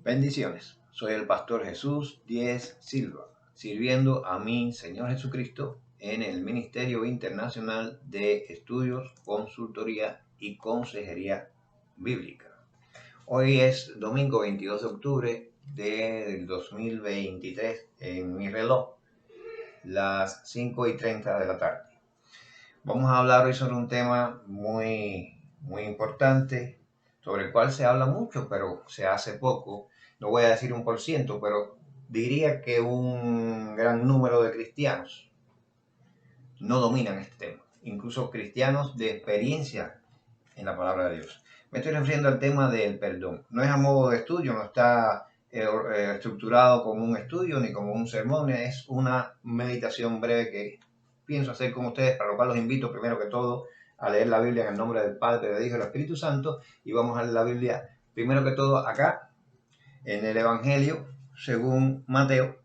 Bendiciones. Soy el pastor Jesús Díez Silva, sirviendo a mi Señor Jesucristo en el Ministerio Internacional de Estudios, Consultoría y Consejería Bíblica. Hoy es domingo 22 de octubre del 2023 en mi reloj, las 5:30 de la tarde. Vamos a hablar hoy sobre un tema muy importante, sobre el cual se habla mucho, pero se hace poco. No voy a decir 1%, pero diría que un gran número de cristianos no dominan este tema, incluso cristianos de experiencia en la palabra de Dios. Me estoy refiriendo al tema del perdón. No es a modo de estudio, no está estructurado como un estudio ni como un sermón, es una meditación breve que pienso hacer con ustedes, para lo cual los invito primero que todo a leer la Biblia en el nombre del Padre, del Hijo y del Espíritu Santo, y vamos a leer la Biblia primero que todo acá en el Evangelio según Mateo.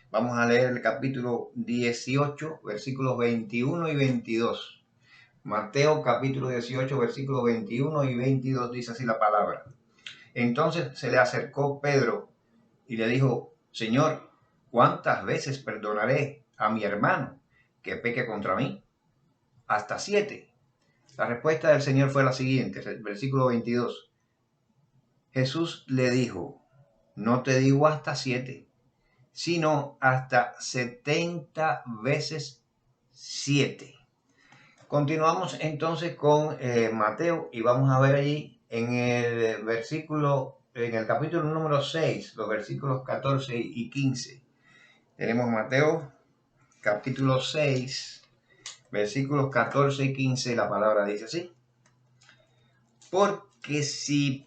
Vamos a leer el capítulo 18, versículos 21 y 22. Mateo capítulo 18, versículos 21 y 22 dice así la palabra. Entonces se le acercó Pedro y le dijo: Señor, ¿cuántas veces perdonaré a mi hermano que peque contra mí? ¿Hasta 7? La respuesta del Señor fue la siguiente, el versículo 22. Jesús le dijo: no te digo hasta 7, sino hasta 70 veces 7. Continuamos entonces con Mateo y vamos a ver allí en el capítulo número 6, los versículos 14 y 15. Tenemos Mateo capítulo 6, versículos 14 y 15, la palabra dice así: porque si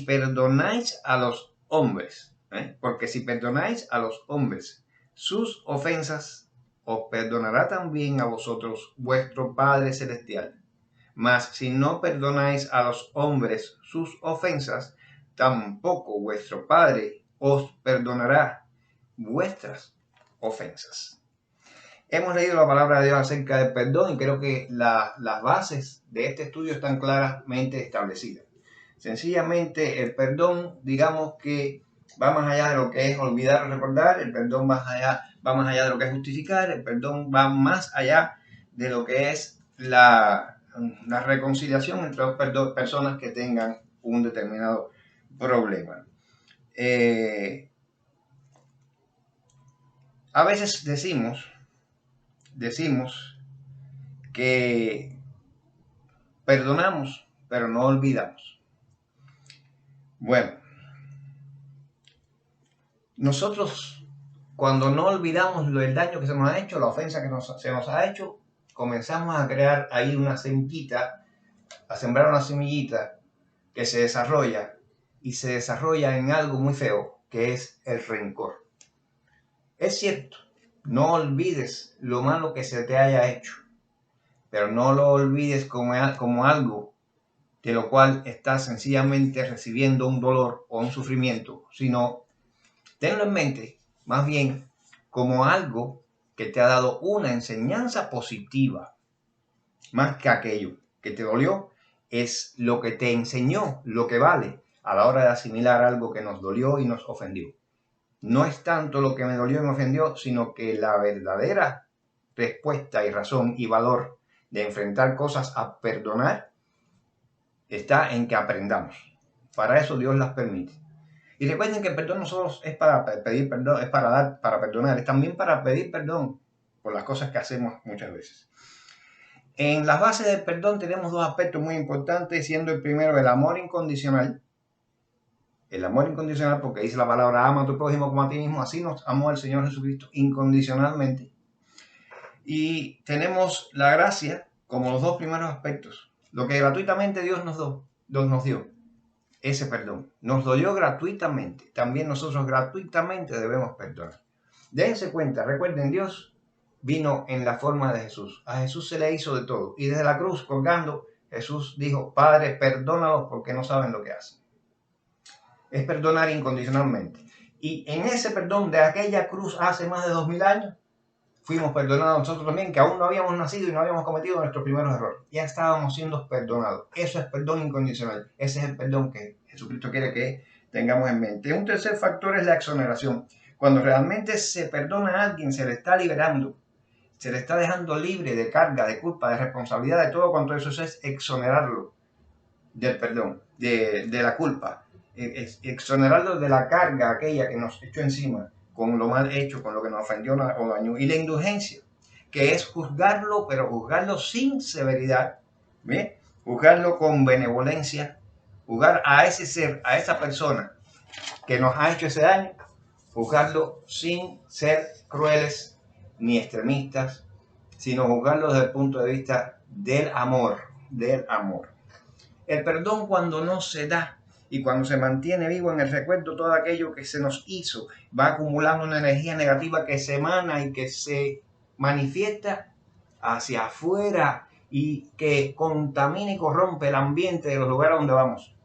perdonáis a los hombres, porque si perdonáis a los hombres sus ofensas, os perdonará también a vosotros vuestro Padre Celestial. Mas si no perdonáis a los hombres sus ofensas, tampoco vuestro Padre os perdonará vuestras ofensas. Hemos leído la palabra de Dios acerca del perdón y creo que las bases de este estudio están claramente establecidas. Sencillamente el perdón, digamos que va más allá de lo que es olvidar o recordar, el perdón va más allá de lo que es justificar, el perdón va más allá de lo que es la reconciliación entre dos personas que tengan un determinado problema. A veces decimos que perdonamos, pero no olvidamos. Bueno, nosotros cuando no olvidamos el daño que se nos ha hecho, la ofensa que se nos ha hecho, comenzamos a crear ahí una semillita, a sembrar una semillita que se desarrolla en algo muy feo, que es el rencor. Es cierto, no olvides lo malo que se te haya hecho, pero no lo olvides como algo de lo cual estás sencillamente recibiendo un dolor o un sufrimiento, sino tenlo en mente más bien como algo que te ha dado una enseñanza positiva. Más que aquello que te dolió, es lo que te enseñó, lo que vale a la hora de asimilar algo que nos dolió y nos ofendió. No es tanto lo que me dolió y me ofendió, sino que la verdadera respuesta y razón y valor de enfrentar cosas a perdonar está en que aprendamos. Para eso Dios las permite. Y recuerden que el perdón no solo es para pedir perdón, es para perdonar, es también para pedir perdón por las cosas que hacemos muchas veces. En las bases del perdón tenemos dos aspectos muy importantes, siendo el primero el amor incondicional. El amor incondicional, porque dice la palabra: ama a tu prójimo como a ti mismo. Así nos amó el Señor Jesucristo incondicionalmente. Y tenemos la gracia como los dos primeros aspectos. Lo que gratuitamente Dios nos dio, ese perdón. Nos lo dio gratuitamente. También nosotros gratuitamente debemos perdonar. Dense cuenta, recuerden, Dios vino en la forma de Jesús. A Jesús se le hizo de todo. Y desde la cruz, colgando, Jesús dijo: Padre, perdónalos porque no saben lo que hacen. Es perdonar incondicionalmente. Y en ese perdón de aquella cruz hace más de 2000 años, fuimos perdonados nosotros también, que aún no habíamos nacido y no habíamos cometido nuestros primeros errores. Ya estábamos siendo perdonados. Eso es perdón incondicional. Ese es el perdón que Jesucristo quiere que tengamos en mente. Un tercer factor es la exoneración. Cuando realmente se perdona a alguien, se le está liberando, se le está dejando libre de carga, de culpa, de responsabilidad, de todo cuanto eso es exonerarlo del perdón, de la culpa, exonerarlo de la carga aquella que nos echó encima, con lo mal hecho, con lo que nos ofendió o dañó. Y la indulgencia, que es juzgarlo, pero juzgarlo sin severidad, ¿ve? Juzgarlo con benevolencia, juzgar a ese ser, a esa persona que nos ha hecho ese daño, juzgarlo sin ser crueles ni extremistas, sino juzgarlo desde el punto de vista del amor, del amor. El perdón, cuando no se da y cuando se mantiene vivo en el recuerdo todo aquello que se nos hizo, va acumulando una energía negativa que se emana y que se manifiesta hacia afuera y que contamina y corrompe el ambiente de los lugares donde vamos.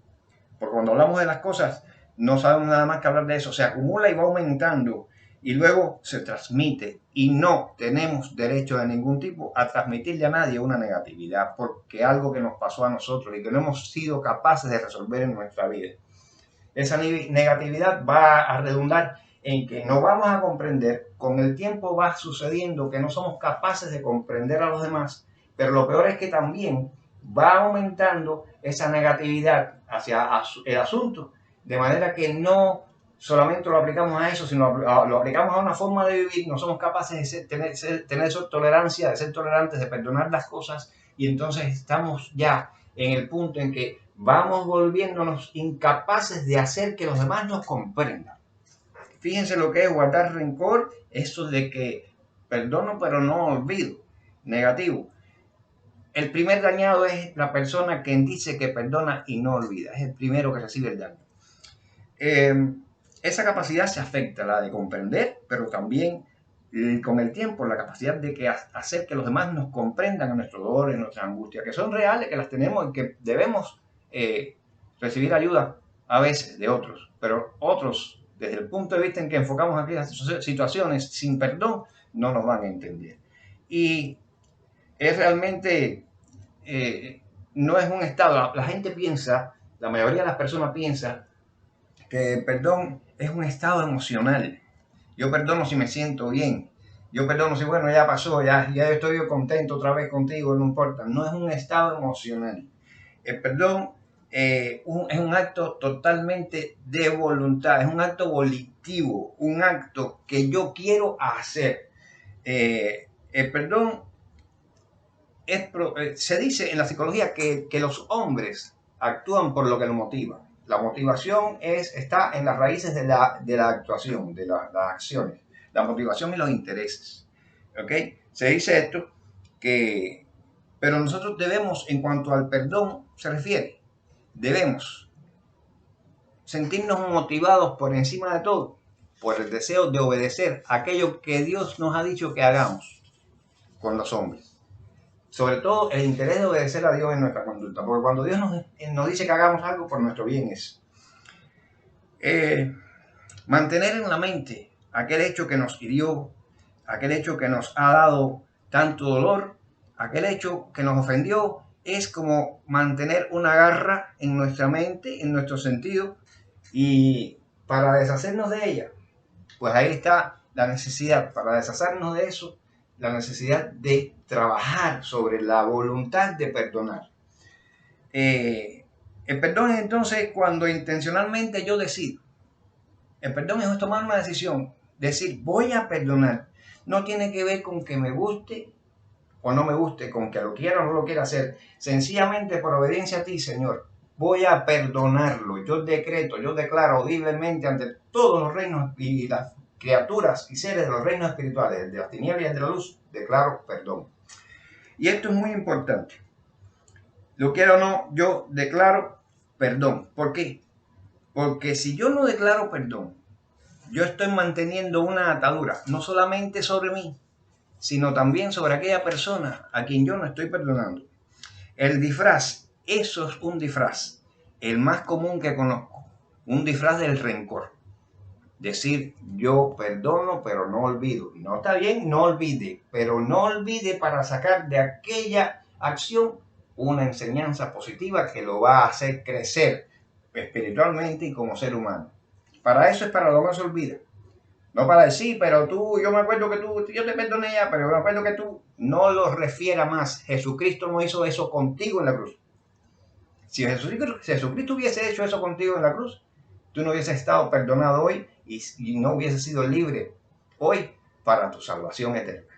Porque cuando hablamos de las cosas, no sabemos nada más que hablar de eso. Se acumula y va aumentando y luego se transmite. Y no tenemos derecho de ningún tipo a transmitirle a nadie una negatividad, porque algo que nos pasó a nosotros y que no hemos sido capaces de resolver en nuestra vida. Esa negatividad va a redundar en que no vamos a comprender. Con el tiempo va sucediendo que no somos capaces de comprender a los demás, pero lo peor es que también va aumentando esa negatividad hacia el asunto, de manera que no solamente lo aplicamos a eso, sino lo aplicamos a una forma de vivir. No somos capaces de tener tolerancia, de ser tolerantes, de perdonar las cosas, y entonces estamos ya en el punto en que vamos volviéndonos incapaces de hacer que los demás nos comprendan. Fíjense lo que es guardar rencor, eso de que perdono pero no olvido, negativo. El primer dañado es la persona que dice que perdona y no olvida. Es el primero que recibe el daño. Esa capacidad se afecta, la de comprender, pero también con el tiempo la capacidad de hacer que los demás nos comprendan en nuestro dolor, en nuestra angustia, que son reales, que las tenemos y que debemos recibir ayuda a veces de otros. Pero otros, desde el punto de vista en que enfocamos aquellas situaciones sin perdón, no nos van a entender. Y es realmente... no es un estado. La gente piensa, la mayoría de las personas piensa que el perdón es un estado emocional. Yo perdono si me siento bien. Yo perdono si, bueno, ya pasó, ya estoy contento otra vez contigo, no importa. No es un estado emocional. El perdón es un acto totalmente de voluntad, es un acto volitivo, un acto que yo quiero hacer. El perdón se dice en la psicología que los hombres actúan por lo que los motiva. La motivación está en las raíces de la actuación, de las acciones. La motivación y los intereses. ¿Okay? Se dice esto pero nosotros debemos, en cuanto al perdón se refiere, debemos sentirnos motivados por encima de todo, por el deseo de obedecer aquello que Dios nos ha dicho que hagamos con los hombres. Sobre todo el interés de obedecer a Dios en nuestra conducta, porque cuando Dios nos dice que hagamos algo, por nuestro bien es. Mantener en la mente aquel hecho que nos hirió, aquel hecho que nos ha dado tanto dolor, aquel hecho que nos ofendió, es como mantener una garra en nuestra mente, en nuestro sentido, y para deshacernos de ella, pues ahí está la necesidad, para deshacernos de eso, la necesidad de trabajar sobre la voluntad de perdonar. El perdón es entonces cuando intencionalmente yo decido. El perdón es tomar una decisión, decir voy a perdonar. No tiene que ver con que me guste o no me guste, con que lo quiera o no lo quiera hacer. Sencillamente por obediencia a ti, Señor, voy a perdonarlo. Yo declaro audiblemente ante todos los reinos y las criaturas y seres de los reinos espirituales, de las tinieblas y de la luz, declaro perdón. Y esto es muy importante. Lo quiero o no, yo declaro perdón. ¿Por qué? Porque si yo no declaro perdón, yo estoy manteniendo una atadura, no solamente sobre mí, sino también sobre aquella persona a quien yo no estoy perdonando. El disfraz, eso es un disfraz, el más común que conozco, un disfraz del rencor. Decir, yo perdono, pero no olvido. No está bien, no olvide, pero no olvide para sacar de aquella acción una enseñanza positiva que lo va a hacer crecer espiritualmente y como ser humano. Para eso es para lo que no se olvida. No para decir, pero tú, yo me acuerdo que tú, yo te perdoné ya, pero yo me acuerdo que tú, no lo refiera más. Jesucristo no hizo eso contigo en la cruz. Si Jesucristo hubiese hecho eso contigo en la cruz, tú no hubieses estado perdonado hoy y no hubieses sido libre hoy para tu salvación eterna.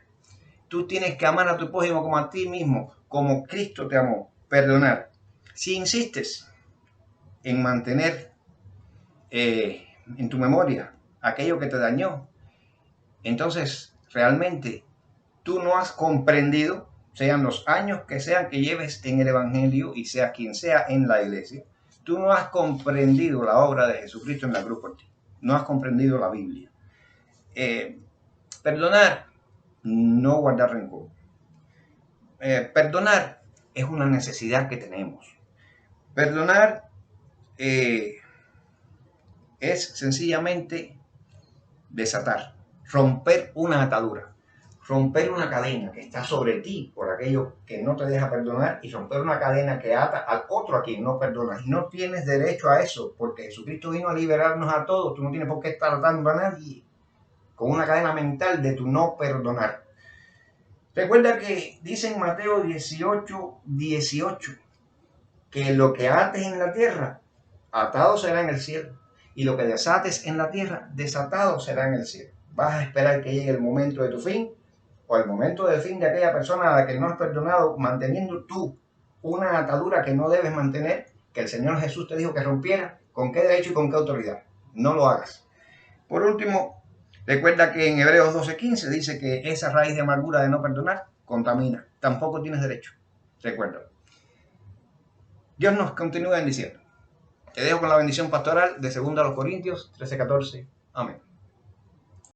Tú tienes que amar a tu prójimo como a ti mismo, como Cristo te amó. Perdonar. Si insistes en mantener en tu memoria aquello que te dañó, entonces realmente tú no has comprendido, sean los años que sean que lleves en el Evangelio y sea quien sea en la iglesia, tú no has comprendido la obra de Jesucristo en la cruz por ti. No has comprendido la Biblia. Perdonar, no guardar rencor. Perdonar es una necesidad que tenemos. Perdonar es sencillamente desatar, romper una atadura, romper una cadena que está sobre ti por aquello que no te deja perdonar y romper una cadena que ata al otro a quien no perdonas. Y no tienes derecho a eso porque Jesucristo vino a liberarnos a todos. Tú no tienes por qué estar atando a nadie con una cadena mental de tu no perdonar. Recuerda que dice en Mateo 18:18 que lo que ates en la tierra, atado será en el cielo. Y lo que desates en la tierra, desatado será en el cielo. ¿Vas a esperar que llegue el momento de tu fin o el momento del fin de aquella persona a la que no has perdonado, manteniendo tú una atadura que no debes mantener, que el Señor Jesús te dijo que rompiera? ¿Con qué derecho y con qué autoridad? No lo hagas. Por último, recuerda que en Hebreos 12:15 dice que esa raíz de amargura de no perdonar contamina. Tampoco tienes derecho. Recuerda. Dios nos continúa bendiciendo. Te dejo con la bendición pastoral de 2 Corintios 13:14. Amén.